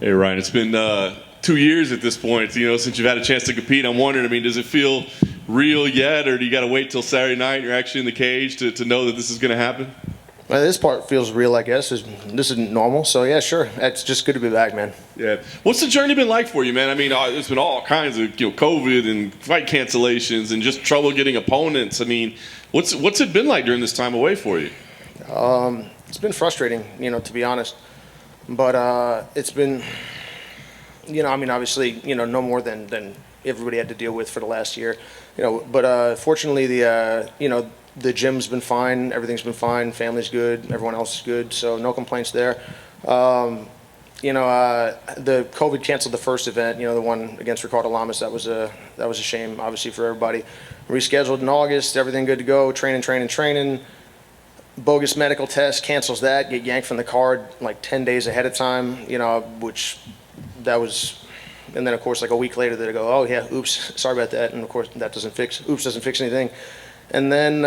Hey Ryan, it's been 2 years at this point, since you've had a chance to compete. I'm wondering, does it feel real yet, or do you got to wait till Saturday night and you're actually in the cage to know that this is going to happen? Well, this part feels real, I guess. This isn't normal, so yeah, sure. It's just good to be back, man. Yeah. What's the journey been like for you, man? It's been all kinds of COVID and fight cancellations and just trouble getting opponents. What's it been like during this time away for you? It's been frustrating, to be honest. But it's been, obviously, no more than everybody had to deal with for the last year, But fortunately, the gym's been fine, everything's been fine, family's good, everyone else is good, so no complaints there. The COVID canceled the first event, the one against Ricardo Lamas. That was a shame, obviously, for everybody. Rescheduled in August, everything good to go, training. Bogus medical test cancels that, get yanked from the card like 10 days ahead of time, which that was, and then of course like a week later they go, oh yeah, oops, sorry about that, and of course that doesn't fix anything. And then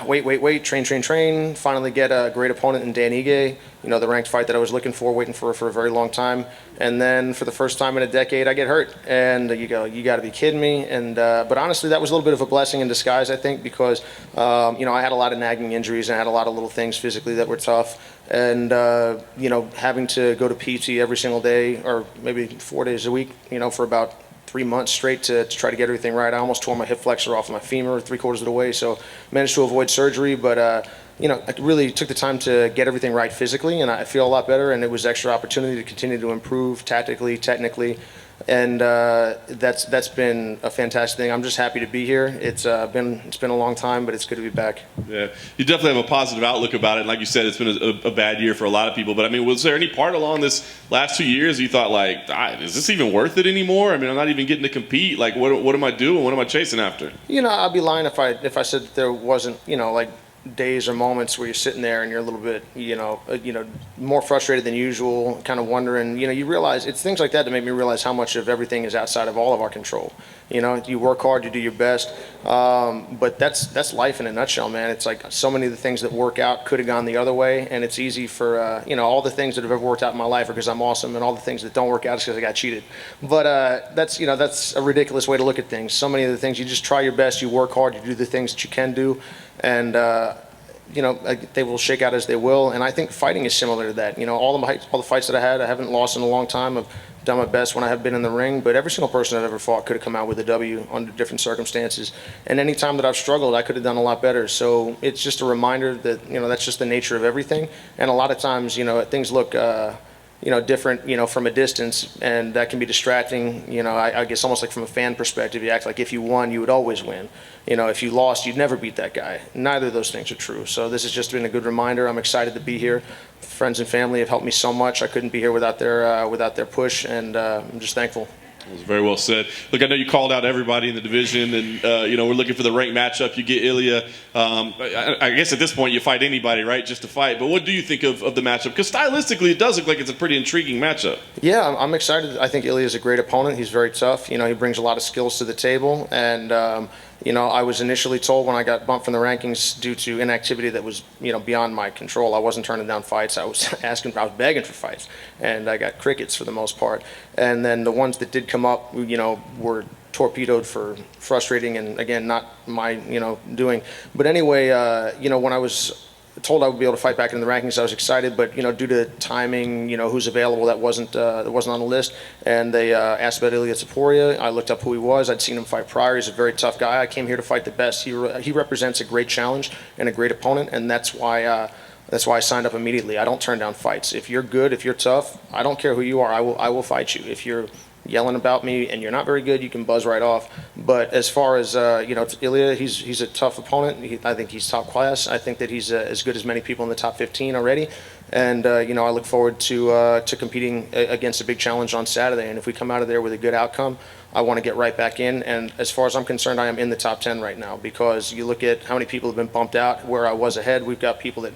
wait, train, finally get a great opponent in Dan Ige, the ranked fight that I was looking for, waiting for a very long time. And then for the first time in a decade, I get hurt. And you go, you got to be kidding me. And but honestly, that was a little bit of a blessing in disguise, I think, because I had a lot of nagging injuries and I had a lot of little things physically that were tough. And having to go to PT every single day, or maybe 4 days a week, for about 3 months straight to try to get everything right. I almost tore my hip flexor off of my femur 3/4 of the way, so managed to avoid surgery. But I really took the time to get everything right physically, and I feel a lot better. And it was extra opportunity to continue to improve tactically, technically, and that's been a fantastic thing. I'm just happy to be here. It's been a long time, but it's good to be back. Yeah, you definitely have a positive outlook about it. And like you said, it's been a bad year for a lot of people. But was there any part along this last 2 years you thought like, is this even worth it anymore? I'm not even getting to compete. Like, what am I doing? What am I chasing after? I'd be lying if I said that there wasn't, like days or moments where you're sitting there and you're a little bit, more frustrated than usual, kind of wondering, you realize it's things like that make me realize how much of everything is outside of all of our control. You work hard, you do your best, but that's life in a nutshell, man. It's like so many of the things that work out could have gone the other way, and it's easy for, all the things that have ever worked out in my life are because I'm awesome, and all the things that don't work out is because I got cheated. But that's a ridiculous way to look at things. So many of the things, you just try your best, you work hard, you do the things that you can do, and they will shake out as they will. And I think fighting is similar to that. All the fights that I haven't lost in a long time. I've done my best when I have been in the ring, but every single person I've ever fought could have come out with a W under different circumstances. And any time that I've struggled, I could have done a lot better. So it's just a reminder that that's just the nature of everything. And a lot of times things look different, from a distance, and that can be distracting. I guess almost like from a fan perspective, you act like if you won, you would always win. If you lost, you'd never beat that guy. Neither of those things are true. So this has just been a good reminder. I'm excited to be here. Friends and family have helped me so much. I couldn't be here without their push, and I'm just thankful. That was very well said. Look, I know you called out everybody in the division, and we're looking for the ranked matchup. You get Ilia. I guess at this point you fight anybody, right, just to fight. But what do you think of the matchup? Because stylistically, it does look like it's a pretty intriguing matchup. Yeah, I'm excited. I think Ilia is a great opponent. He's very tough. He brings a lot of skills to the table, and I was initially told when I got bumped from the rankings due to inactivity that was, beyond my control. I wasn't turning down fights. I was begging for fights, and I got crickets for the most part. And then the ones that did come up, were torpedoed for frustrating and, again, not my, doing. But anyway, when I was told I would be able to fight back in the rankings, I was excited, but due to timing, who's available, that wasn't on the list. And they asked about Ilia Topuria. I looked up who he was. I'd seen him fight prior. He's a very tough guy. I came here to fight the best. He represents a great challenge and a great opponent, and that's why I signed up immediately. I don't turn down fights. If you're good, if you're tough, I don't care who you are. I will fight you. If you're yelling about me and you're not very good, you can buzz right off. But as far as Ilia, he's a tough opponent. I think he's top class. I think that he's as good as many people in the top 15 already. And I look forward to competing against a big challenge on Saturday. And if we come out of there with a good outcome, I want to get right back in. And as far as I'm concerned, I am in the top 10 right now, because you look at how many people have been bumped out. Where I was ahead, we've got people that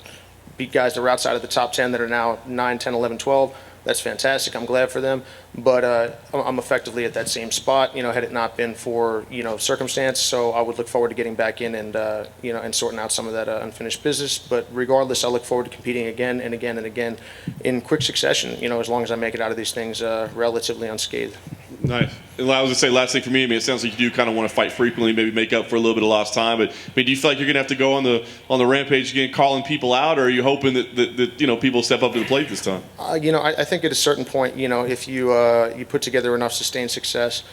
beat guys that are outside of the top 10 that are now 9, 10, 11, 12. That's fantastic. I'm glad for them. But I'm effectively at that same spot, had it not been for, circumstance. So I would look forward to getting back in and, and sorting out some of that unfinished business. But regardless, I look forward to competing again and again and again in quick succession, as long as I make it out of these things relatively unscathed. Nice. And I was going to say, last thing for me, it sounds like you do kind of want to fight frequently, maybe make up for a little bit of lost time. But do you feel like you're going to have to go on the rampage again, calling people out, or are you hoping that people step up to the plate this time? I think at a certain point, if you put together enough sustained success,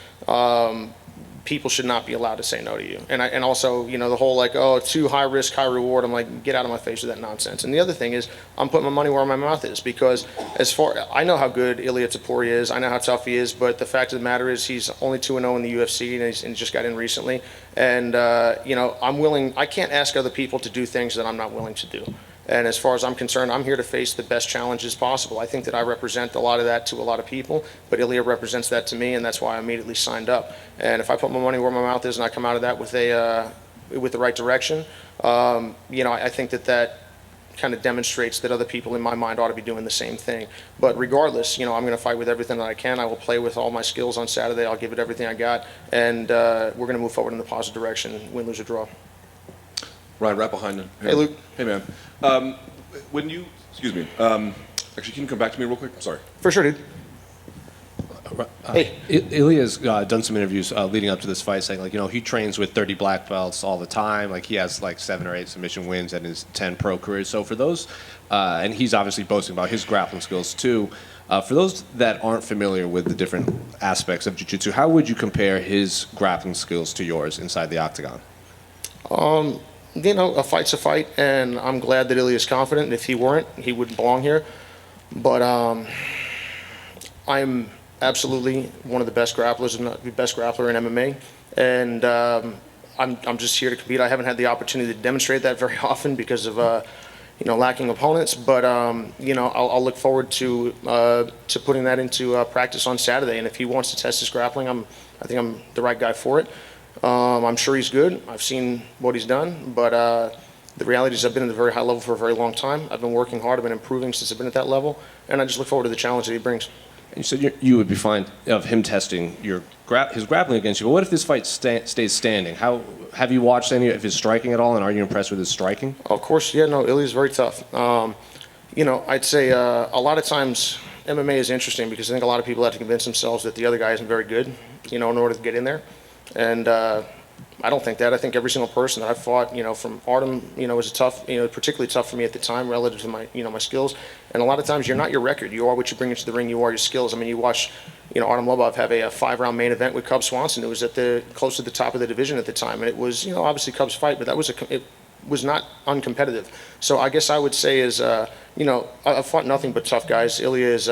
people should not be allowed to say no to you. And also, the whole too high risk, high reward. I'm like, get out of my face with that nonsense. And the other thing is, I'm putting my money where my mouth is, because I know how good Ilia Topuria is, I know how tough he is, but the fact of the matter is he's only 2-0 in the UFC, and he just got in recently. And I can't ask other people to do things that I'm not willing to do. And as far as I'm concerned, I'm here to face the best challenges possible. I think that I represent a lot of that to a lot of people, but Ilia represents that to me, and that's why I immediately signed up. And if I put my money where my mouth is and I come out of that with the right direction, I think that kind of demonstrates that other people in my mind ought to be doing the same thing. But regardless, I'm going to fight with everything that I can. I will play with all my skills on Saturday. I'll give it everything I got, and we're going to move forward in the positive direction, win, lose, or draw. Ryan, right behind him. Hey, Luke. Hey, man. Excuse me. Actually, can you come back to me real quick? I'm sorry. For sure, dude. Hey. Ilia's done some interviews leading up to this fight saying, he trains with 30 black belts all the time. He has 7 or 8 submission wins in his 10 pro careers. So for those, and he's obviously boasting about his grappling skills too. For those that aren't familiar with the different aspects of jiu-jitsu, how would you compare his grappling skills to yours inside the octagon? A fight's a fight, and I'm glad that Ilia is confident. If he weren't, he wouldn't belong here. But I'm absolutely one of the best grapplers, if not the best grappler in MMA. And I'm just here to compete. I haven't had the opportunity to demonstrate that very often because of lacking opponents. But I'll look forward to putting that into practice on Saturday. And if he wants to test his grappling, I think I'm the right guy for it. I'm sure he's good. I've seen what he's done, but the reality is I've been at a very high level for a very long time. I've been working hard. I've been improving since I've been at that level, and I just look forward to the challenge that he brings. And you said you would be fine of him testing his grappling against you. But what if this fight stays standing? Have you watched any of his striking at all, and are you impressed with his striking? Of course, yeah. No, Ilia's very tough. I'd say a lot of times MMA is interesting because I think a lot of people have to convince themselves that the other guy isn't very good, in order to get in there. And I don't think that. I think every single person that I've fought, from Artem, was tough, particularly tough for me at the time relative to my, my skills. And a lot of times you're not your record. You are what you bring into the ring. You are your skills. I mean, you watch, Artem Lobov have a 5-round main event with Cub Swanson. It was close to the top of the division at the time. And it was, obviously Cub's fight, but it was not uncompetitive. So I guess I would say is, I've fought nothing but tough guys. Ilia is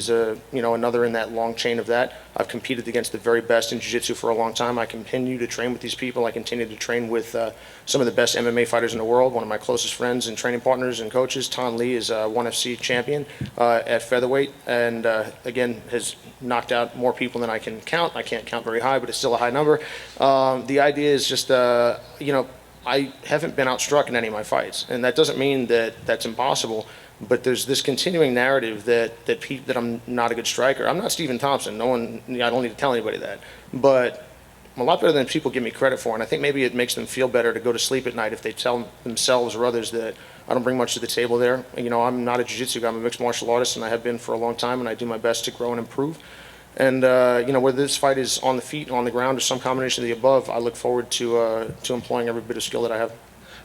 another in that long chain of that. I've competed against the very best in jiu-jitsu for a long time. I continue to train with these people. I continue to train with some of the best MMA fighters in the world. One of my closest friends and training partners and coaches, Tan Lee, is a ONE FC champion at featherweight, and again has knocked out more people than I can count. I can't count very high, but it's still a high number. The idea is just, I haven't been outstruck in any of my fights, and that doesn't mean that that's impossible. But there's this continuing narrative that I'm not a good striker. I'm not Stephen Thompson. I don't need to tell anybody that. But I'm a lot better than people give me credit for, and I think maybe it makes them feel better to go to sleep at night if they tell themselves or others that I don't bring much to the table there. I'm not a jiu-jitsu guy. I'm a mixed martial artist, and I have been for a long time, and I do my best to grow and improve. And whether this fight is on the feet, on the ground, or some combination of the above, I look forward to employing every bit of skill that I have.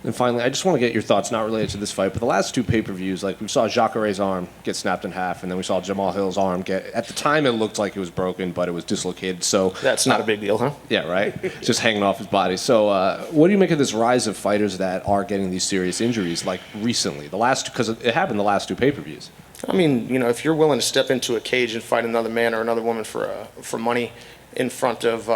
And finally, I just want to get your thoughts, not related to this fight, but the last 2 pay-per-views, we saw Jacare's arm get snapped in half, and then we saw Jamal Hill's arm at the time it looked like it was broken, but it was dislocated. So that's not a big deal, huh? Yeah, right? Just hanging off his body. So what do you make of this rise of fighters that are getting these serious injuries, recently? Because it happened the last 2 pay-per-views. I mean, if you're willing to step into a cage and fight another man or another woman for money in front of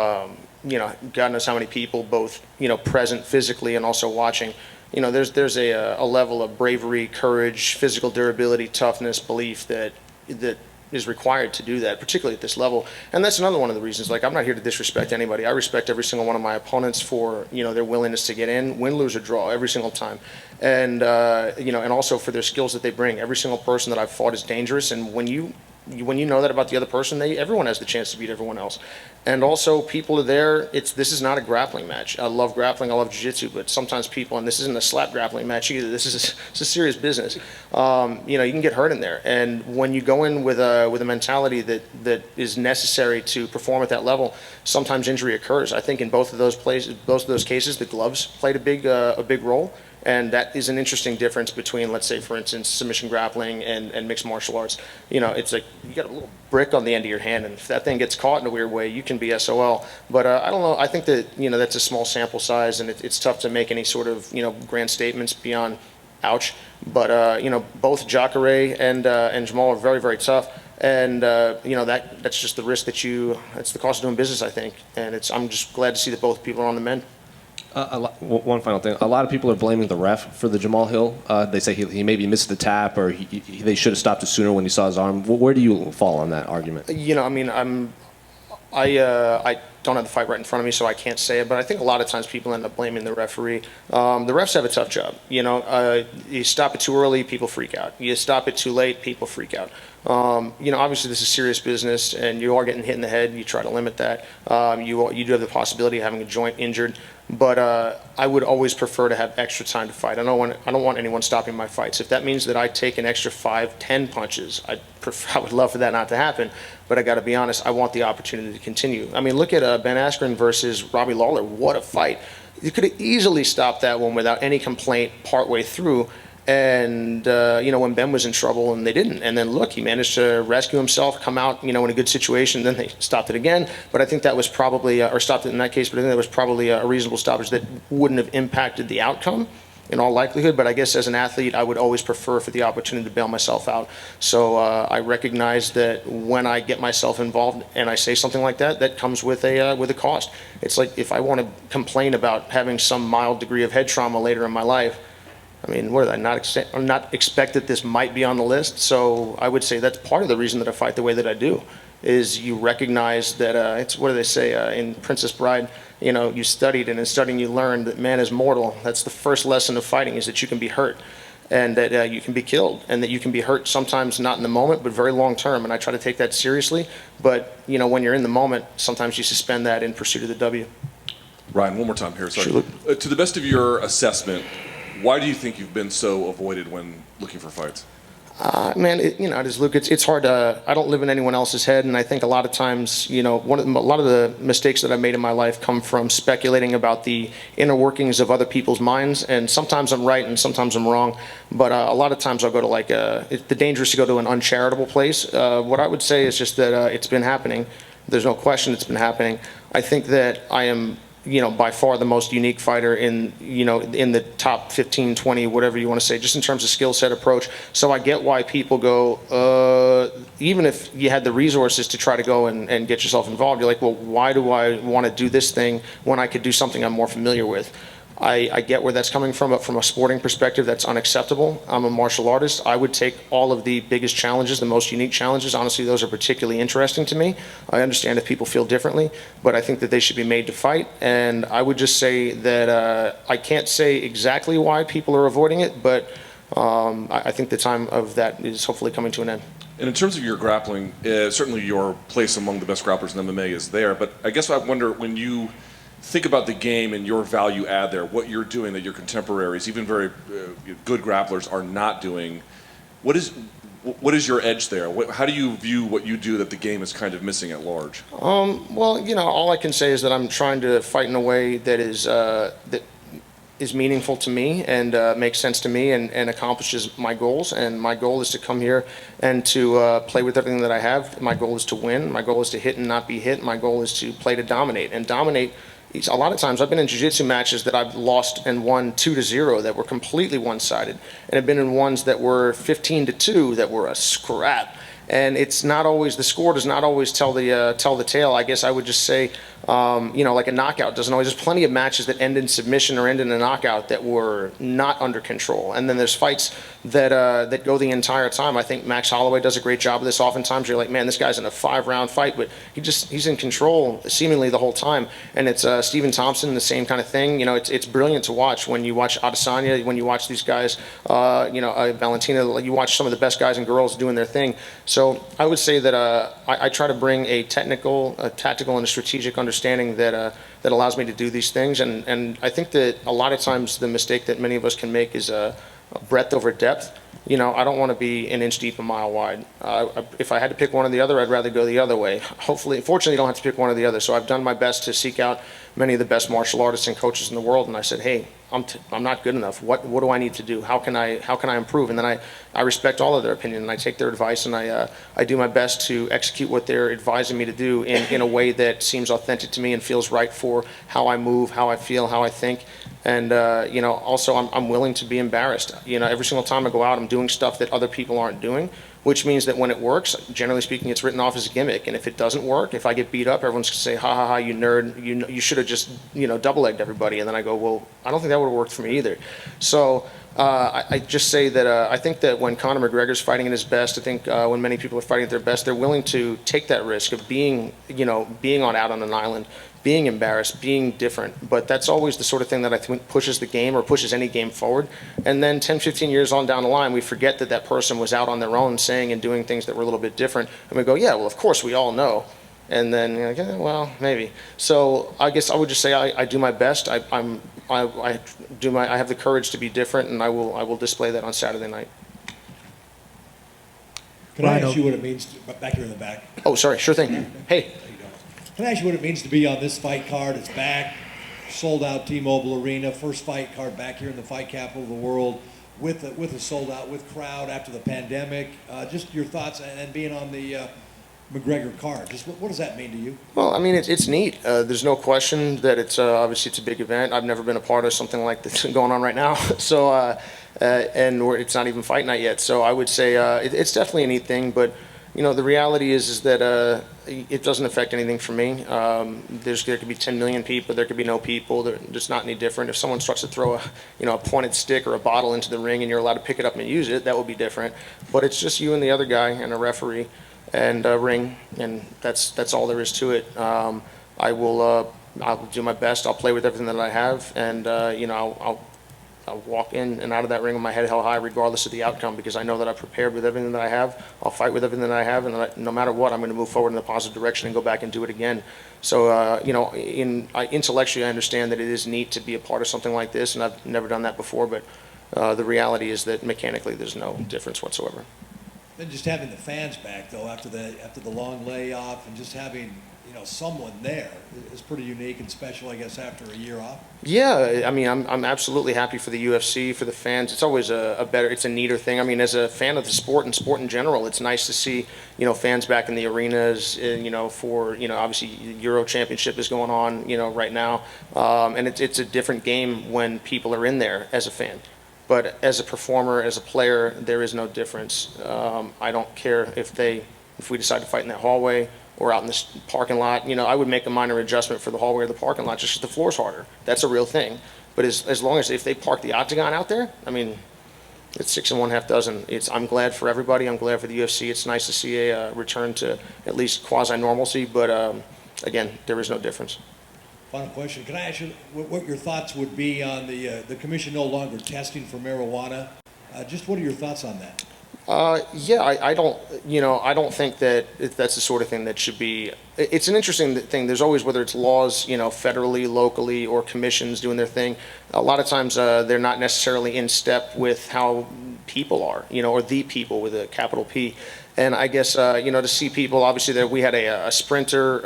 God knows how many people, both present physically and also watching, there's a level of bravery, courage, physical durability, toughness, belief that is required to do that, particularly at this level. And that's another one of the reasons. I'm not here to disrespect anybody. I respect every single one of my opponents for their willingness to get in, win, lose, or draw every single time, and and also for their skills that they bring. Every single person that I've fought is dangerous, and when you when you know that about the other person, everyone has the chance to beat everyone else. And also, people are there. This is not a grappling match. I love grappling. I love jiu-jitsu, but sometimes people, and this isn't a slap grappling match either. This is it's a serious business. You know, you can get hurt in there. And when you go in with a mentality that is necessary to perform at that level, sometimes injury occurs. I think in both of those cases, the gloves played a big role. And that is an interesting difference between, let's say, for instance, submission grappling and mixed martial arts. You know, it's like you got a little brick on the end of your hand, and if that thing gets caught in a weird way, you can be SOL. But I don't know. I think that, you know, that's a small sample size, and it's tough to make any sort of, you know, grand statements beyond ouch. But, you know, both Jacare and Jamal are very, very tough. And, you know, that's just the risk that's the cost of doing business, I think. And I'm just glad to see that both people are on the mend. One final thing. A lot of people are blaming the ref for the Jamal Hill. They say he maybe missed the tap, or they should have stopped it sooner when he saw his arm. Where do you fall on that argument? You know, I mean, I don't have the fight right in front of me, so I can't say it. But I think a lot of times people end up blaming the referee. The refs have a tough job. You know, you stop it too early, people freak out. You stop it too late, people freak out. You know, obviously this is serious business, and you are getting hit in the head. You try to limit that. You do have the possibility of having a joint injured. But I would always prefer to have extra time to fight. I don't want anyone stopping my fights. If that means that I take an extra 5, 10 punches, I would love for that not to happen. But I got to be honest, I want the opportunity to continue. I mean, look at Ben Askren versus Robbie Lawler. What a fight! You could have easily stopped that one without any complaint partway through. And, you know, when Ben was in trouble and they didn't. And then, look, he managed to rescue himself, come out, you know, in a good situation. Then they stopped it again. But I think that was probably, or stopped it in that case, but I think that was probably a reasonable stoppage that wouldn't have impacted the outcome in all likelihood. But I guess as an athlete, I would always prefer for the opportunity to bail myself out. So I recognize that when I get myself involved and I say something like that, that comes with a cost. It's like if I want to complain about having some mild degree of head trauma later in my life, I mean, what did I not expect that this might be on the list? So I would say that's part of the reason that I fight the way that I do, is you recognize that it's, what do they say in Princess Bride? You know, you studied, and in studying you learned that man is mortal. That's the first lesson of fighting, is that you can be hurt, and that you can be killed, and that you can be hurt sometimes not in the moment, but very long term. And I try to take that seriously. But, you know, when you're in the moment, sometimes you suspend that in pursuit of the W. Ryan, one more time here. Sorry. Sure. To the best of your assessment, why do you think you've been so avoided when looking for fights? Man, you know, Luke, it's hard to, I don't live in anyone else's head, and I think a lot of times, you know, a lot of the mistakes that I've made in my life come from speculating about the inner workings of other people's minds, and sometimes I'm right and sometimes I'm wrong, but a lot of times I'll go to it's dangerous to go to an uncharitable place. What I would say is just that it's been happening. There's no question it's been happening. I think that I am, you know, by far the most unique fighter in, you know, in the top 15, 20, whatever you want to say, just in terms of skill set approach. So I get why people go, even if you had the resources to try to go and get yourself involved, you're like, well, why do I want to do this thing when I could do something I'm more familiar with? I get where that's coming from, but from a sporting perspective, that's unacceptable. I'm a martial artist. I would take all of the biggest challenges, the most unique challenges. Honestly, those are particularly interesting to me. I understand if people feel differently, but I think that they should be made to fight. And I would just say that I can't say exactly why people are avoiding it, but I think the time of that is hopefully coming to an end. And in terms of your grappling, certainly your place among the best grapplers in MMA is there, but I guess I wonder, when you think about the game and your value add there, what you're doing that your contemporaries, even very good grapplers, are not doing, what is your edge there? How do you view what you do that the game is kind of missing at large? Well, you know, all I can say is that I'm trying to fight in a way that is meaningful to me and makes sense to me and accomplishes my goals. And my goal is to come here and to play with everything that I have. My goal is to win. My goal is to hit and not be hit. My goal is to play to dominate. And dominate, a lot of times I've been in jiu-jitsu matches that I've lost and won 2-0 that were completely one-sided, and I've been in ones that were 15-2 that were a scrap. And it's not always, the score does not always tell the tale. I guess I would just say, you know, like a knockout doesn't always. There's plenty of matches that end in submission or end in a knockout that were not under control. And then there's fights that go the entire time. I think Max Holloway does a great job of this. Oftentimes you're like, man, this guy's in a 5-round fight, but he's in control seemingly the whole time. And it's Stephen Thompson, the same kind of thing. It's brilliant to watch when you watch Adesanya, when you watch these guys, Valentina, you watch some of the best guys and girls doing their thing. So I would say that I try to bring a tactical, and a strategic understanding that allows me to do these things. And I think that a lot of times the mistake that many of us can make is breadth over depth. I don't want to be an inch deep, a mile wide. If I had to pick one or the other, I'd rather go the other way. Fortunately, you don't have to pick one or the other. So I've done my best to seek out many of the best martial artists and coaches in the world, and I said, hey, I'm not good enough. What do I need to do? How can I improve? And then I respect all of their opinion, and I take their advice, and I do my best to execute what they're advising me to do in a way that seems authentic to me and feels right for how I move, how I feel, how I think. And also I'm willing to be embarrassed. Every single time I go out, I'm doing stuff that other people aren't doing, which means that when it works, generally speaking, it's written off as a gimmick. And if it doesn't work, if I get beat up, everyone's gonna say, ha ha ha, you nerd, you should have just double-legged everybody. And then I go, well, I don't think that would have worked for me either. So I just say that I think that when Conor McGregor's fighting at his best, I think when many people are fighting at their best, they're willing to take that risk of being out on an island, being embarrassed, being different. But that's always the sort of thing that I think pushes the game or pushes any game forward. And then 10, 15 years on down the line, we forget that person was out on their own saying and doing things that were a little bit different. And we go, yeah, well, of course, we all know. And then you're like, yeah, well, maybe. So I guess I would just say I do my best. I have the courage to be different, and I will display that on Saturday night. Can I ask you what it means back here in the back? Oh, sorry, sure thing. Hey. Can I ask you what it means to be on this fight card? It's back, sold out T-Mobile Arena, first fight card back here in the fight capital of the world, with a sold out, with crowd after the pandemic. Just your thoughts and being on the McGregor card. Just what does that mean to you? Well, I mean, it's neat. There's no question that it's obviously it's a big event. I've never been a part of something like this going on right now. So, it's not even fight night yet. So I would say it's definitely a neat thing, but. The reality is that it doesn't affect anything for me. There could be 10 million people, there could be no people. They're just not any different. If someone starts to throw a pointed stick or a bottle into the ring and you're allowed to pick it up and use it, that will be different. But it's just you and the other guy and a referee and a ring, and that's all there is to it. I'll do my best. I'll play with everything that I have, and I'll walk in and out of that ring with my head held high regardless of the outcome, because I know that I've prepared with everything that I have. I'll fight with everything that I have, and no matter what, I'm going to move forward in a positive direction and go back and do it again. So, intellectually, I understand that it is neat to be a part of something like this, and I've never done that before, but the reality is that mechanically there's no difference whatsoever. Then just having the fans back, though, after the long layoff, and just having someone there is pretty unique and special, I guess, after a year off. Yeah, I mean, I'm absolutely happy for the UFC, for the fans. It's always it's a neater thing. I mean, as a fan of the sport and sport in general, it's nice to see, fans back in the arenas, for, obviously Euro Championship is going on, right now. And it's a different game when people are in there as a fan. But as a performer, as a player, there is no difference. I don't care if we decide to fight in that hallway or out in this parking lot. I would make a minor adjustment for the hallway or the parking lot just because the floor's harder. That's a real thing. But as long as if they park the Octagon out there, I mean, it's 6 1/2 dozen. I'm glad for everybody. I'm glad for the UFC. It's nice to see a return to at least quasi-normalcy. But again, there is no difference. Final question. Can I ask you what your thoughts would be on the commission no longer testing for marijuana? Just what are your thoughts on that? I don't think that that's the sort of thing that should be. It's an interesting thing. There's always, whether it's laws, federally, locally, or commissions doing their thing. A lot of times they're not necessarily in step with how people are, or the people with a capital P. And I guess, to see people, obviously, that we had a sprinter,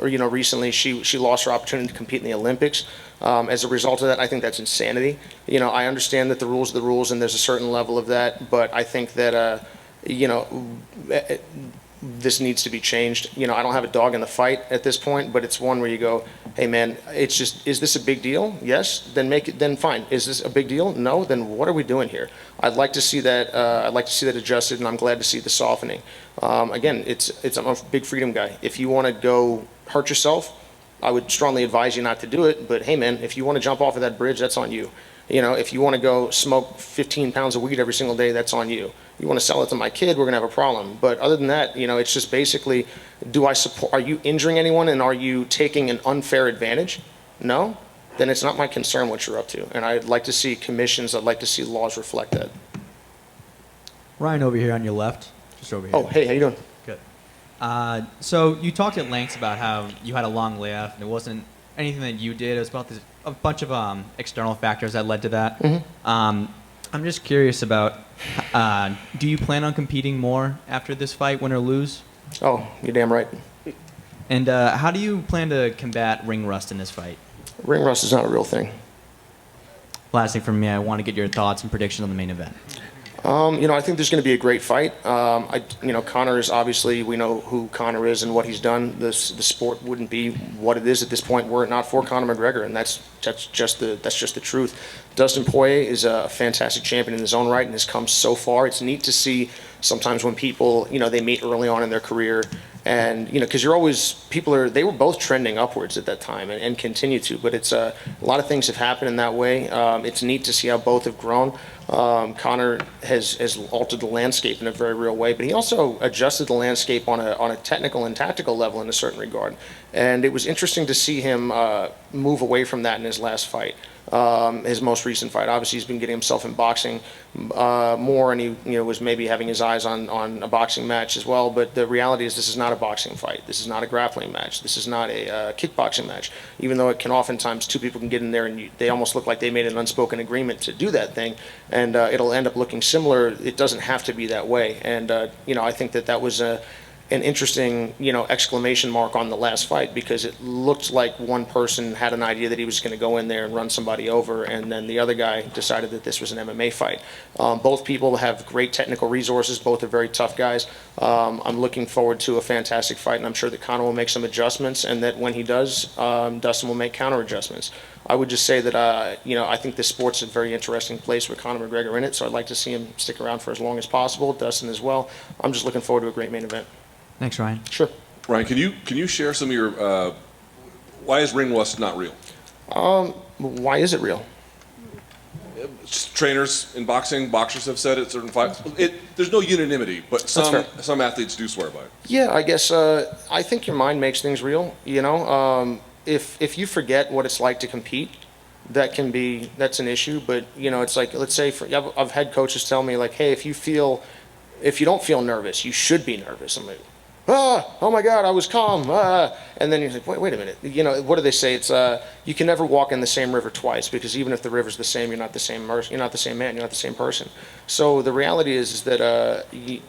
recently she lost her opportunity to compete in the Olympics. As a result of that, I think that's insanity. I understand that the rules are the rules, and there's a certain level of that, but I think that, this needs to be changed. I don't have a dog in the fight at this point, but it's one where you go, hey man, it's just, is this a big deal? Yes, then fine. Is this a big deal? No, then what are we doing here? I'd like to see that. I'd like to see that adjusted, and I'm glad to see the softening. Again, I'm a big freedom guy. If you want to go hurt yourself, I would strongly advise you not to do it. But hey man, if you want to jump off of that bridge, that's on you. If you want to go smoke 15 pounds of weed every single day, that's on you. You want to sell it to my kid, we're going to have a problem. But other than that, it's just basically, are you injuring anyone and are you taking an unfair advantage? No? Then it's not my concern what you're up to. And I'd like to see commissions, I'd like to see laws reflect that. Ryan over here on your left, just over here. Oh, hey, how you doing? Good. So you talked at length about how you had a long layoff, and it wasn't anything that you did. It was about a bunch of external factors that led to that. Mm-hmm. I'm just curious about, do you plan on competing more after this fight, win or lose? Oh, you're damn right. And how do you plan to combat ring rust in this fight? Ring rust is not a real thing. Last thing from me, I want to get your thoughts and predictions on the main event. I think there's going to be a great fight. Conor is obviously, we know who Conor is and what he's done. The sport wouldn't be what it is at this point were it not for Conor McGregor, and that's just the truth. Dustin Poirier is a fantastic champion in his own right and has come so far. It's neat to see sometimes when people, they meet early on in their career. And, because they were both trending upwards at that time and continue to, but it's a lot of things have happened in that way. It's neat to see how both have grown. Conor has altered the landscape in a very real way, but he also adjusted the landscape on a technical and tactical level in a certain regard. And it was interesting to see him move away from that in his last fight. His most recent fight. Obviously, he's been getting himself in boxing more, and he was maybe having his eyes on a boxing match as well. But the reality is, this is not a boxing fight. This is not a grappling match. This is not a kickboxing match. Even though it can oftentimes two people can get in there and they almost look like they made an unspoken agreement to do that thing, and it'll end up looking similar. It doesn't have to be that way. And I think that was an interesting, exclamation mark on the last fight, because it looked like one person had an idea that he was going to go in there and run somebody over, and then the other guy decided that this was an MMA fight. Both people have great technical resources. Both are very tough guys. I'm looking forward to a fantastic fight, and I'm sure that Conor will make some adjustments, and that when he does, Dustin will make counter adjustments. I would just say that, I think this sport's a very interesting place with Conor McGregor in it, so I'd like to see him stick around for as long as possible, Dustin as well. I'm just looking forward to a great main event. Thanks, Ryan. Sure. Ryan, can you share some of your why is ring rust not real? Why is it real? Trainers in boxers have said it. Certain fights, there's no unanimity, but some athletes do swear by it. Yeah, I guess I think your mind makes things real. If you forget what it's like to compete, that's an issue. But it's like, let's say I've had coaches tell me like, hey, if you don't feel nervous, you should be nervous. I'm like, oh my God, I was calm. And then you're like, wait a minute. What do they say? It's you can never walk in the same river twice, because even if the river's the same, you're not the same man, you're not the same person. So the reality is that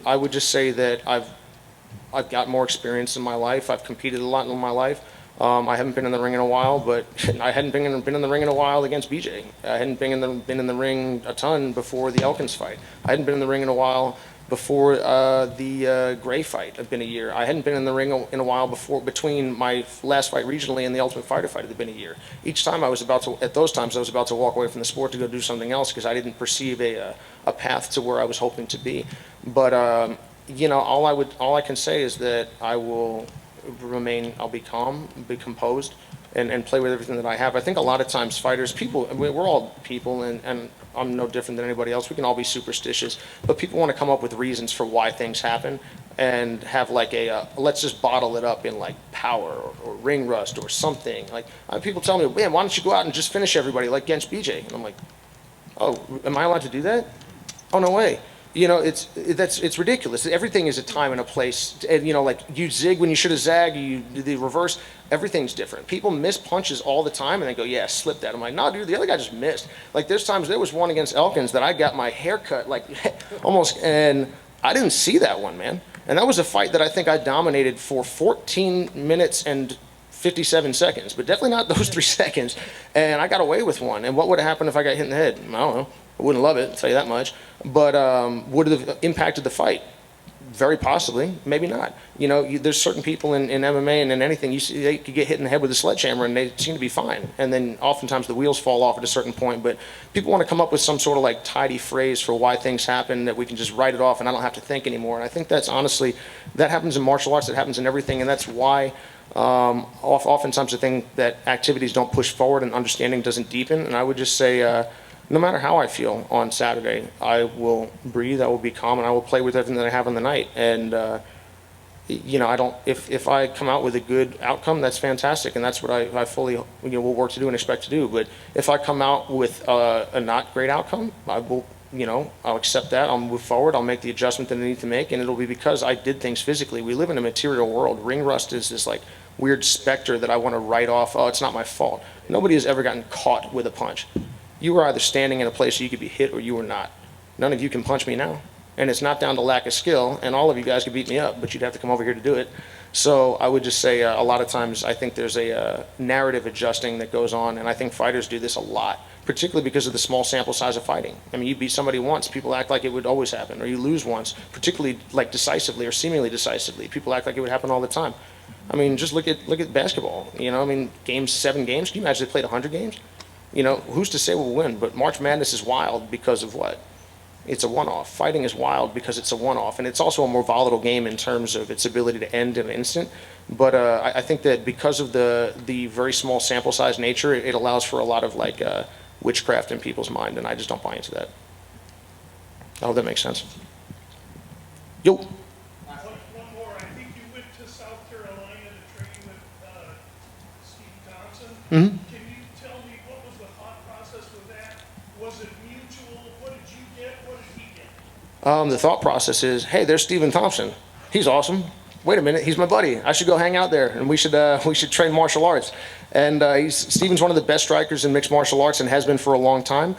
I would just say that I've got more experience in my life. I've competed a lot in my life. I haven't been in the ring in a while, but I hadn't been in the ring in a while against BJ. I hadn't been in the ring a ton before the Elkins fight. I hadn't been in the ring in a while before the Gray fight. I've been a year. I hadn't been in the ring in a while between my last fight regionally and the Ultimate Fighter fight. It had been a year. Each time at those times I was about to walk away from the sport to go do something else, because I didn't perceive a path to where I was hoping to be. But all I can say is that I'll be calm, be composed, and play with everything that I have. I think a lot of times fighters, we're all people, and I'm no different than anybody else. We can all be superstitious, but people want to come up with reasons for why things happen, and have like let's just bottle it up in like power or ring rust or something. Like people tell me, man, why don't you go out and just finish everybody like against BJ? And I'm like, oh, am I allowed to do that? Oh, no way. It's ridiculous. Everything is a time and a place. And, like you zig when you should have zagged, you do the reverse. Everything's different. People miss punches all the time and they go, yeah, slip that. I'm like, no, dude, the other guy just missed. Like there was one against Elkins that I got my hair cut like almost, and I didn't see that one, man. And that was a fight that I think I dominated for 14 minutes and 57 seconds, but definitely not those 3 seconds. And I got away with one. And what would have happened if I got hit in the head? I don't know. I wouldn't love it, I'll tell you that much. But would it have impacted the fight? Very possibly, maybe not. There's certain people in MMA and in anything, you see, they could get hit in the head with a sledgehammer and they seem to be fine. And then oftentimes the wheels fall off at a certain point. But people want to come up with some sort of like tidy phrase for why things happen that we can just write it off and I don't have to think anymore. And I think that's honestly, that happens in martial arts, that happens in everything. And that's why oftentimes I think that activities don't push forward and understanding doesn't deepen. And I would just say, no matter how I feel on Saturday, I will breathe, I will be calm, and I will play with everything that I have on the night. And I don't. If I come out with a good outcome, that's fantastic, and that's what I fully will work to do and expect to do. But if I come out with a not great outcome, I will. I'll accept that. I'll move forward. I'll make the adjustment that I need to make, and it'll be because I did things physically. We live in a material world. Ring rust is this like weird specter that I want to write off. Oh, it's not my fault. Nobody has ever gotten caught with a punch. You were either standing in a place where you could be hit or you were not. None of you can punch me now. And it's not down to lack of skill, and all of you guys could beat me up, but you'd have to come over here to do it. So I would just say a lot of times I think there's a narrative adjusting that goes on, and I think fighters do this a lot, particularly because of the small sample size of fighting. I mean, you beat somebody once, people act like it would always happen, or you lose once, particularly like decisively or seemingly decisively. People act like it would happen all the time. I mean, just look at basketball. I mean, 7 games. Can you imagine they played 100 games? Who's to say we'll win? But March Madness is wild because of what? It's a one-off. Fighting is wild because it's a one-off, and it's also a more volatile game in terms of its ability to end in an instant. But I think that because of the very small sample size nature, it allows for a lot of witchcraft in people's mind, and I just don't buy into that. I hope that makes sense. Yo. One more. I think you went to South Carolina to train with Stephen Thompson. Mm-hmm. Can you tell me what was the thought process with that? Was it mutual? What did you get? What did he get? The thought process is, hey, there's Stephen Thompson. He's awesome. Wait a minute, he's my buddy. I should go hang out there, and we should train martial arts. And Stephen's one of the best strikers in mixed martial arts and has been for a long time.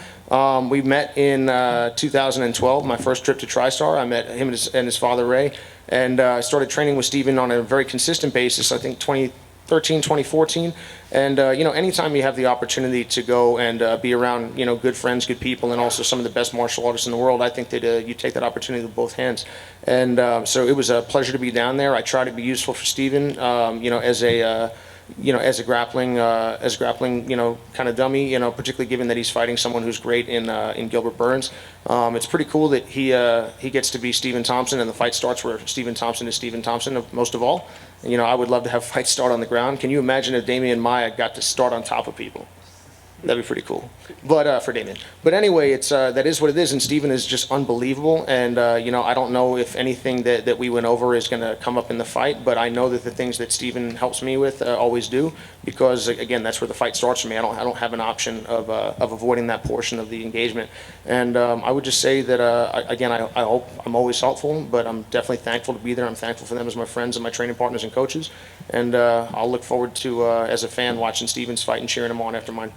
We met in 2012, my first trip to TriStar. I met him and his father, Ray, and I started training with Stephen on a very consistent basis, I think 2013, 2014. And, anytime you have the opportunity to go and be around, good friends, good people, and also some of the best martial artists in the world, I think that you take that opportunity with both hands. And so it was a pleasure to be down there. I try to be useful for Stephen, as a grappling, kind of dummy, particularly given that he's fighting someone who's great in Gilbert Burns. It's pretty cool that he gets to be Stephen Thompson, and the fight starts where Stephen Thompson is Stephen Thompson, most of all. I would love to have fights start on the ground. Can you imagine if Damian Maia got to start on top of people? That'd be pretty cool. But for Damien. But anyway, it's that is what it is, and Stephen is just unbelievable. And I don't know if anything that we went over is going to come up in the fight, but I know that the things that Stephen helps me with always do, because again, that's where the fight starts for me. I don't have an option of avoiding that portion of the engagement. And I would just say that I hope I'm always helpful, but I'm definitely thankful to be there. I'm thankful for them as my friends and my training partners and coaches. And I'll look forward to as a fan watching Stephen's fight and cheering him on after mine.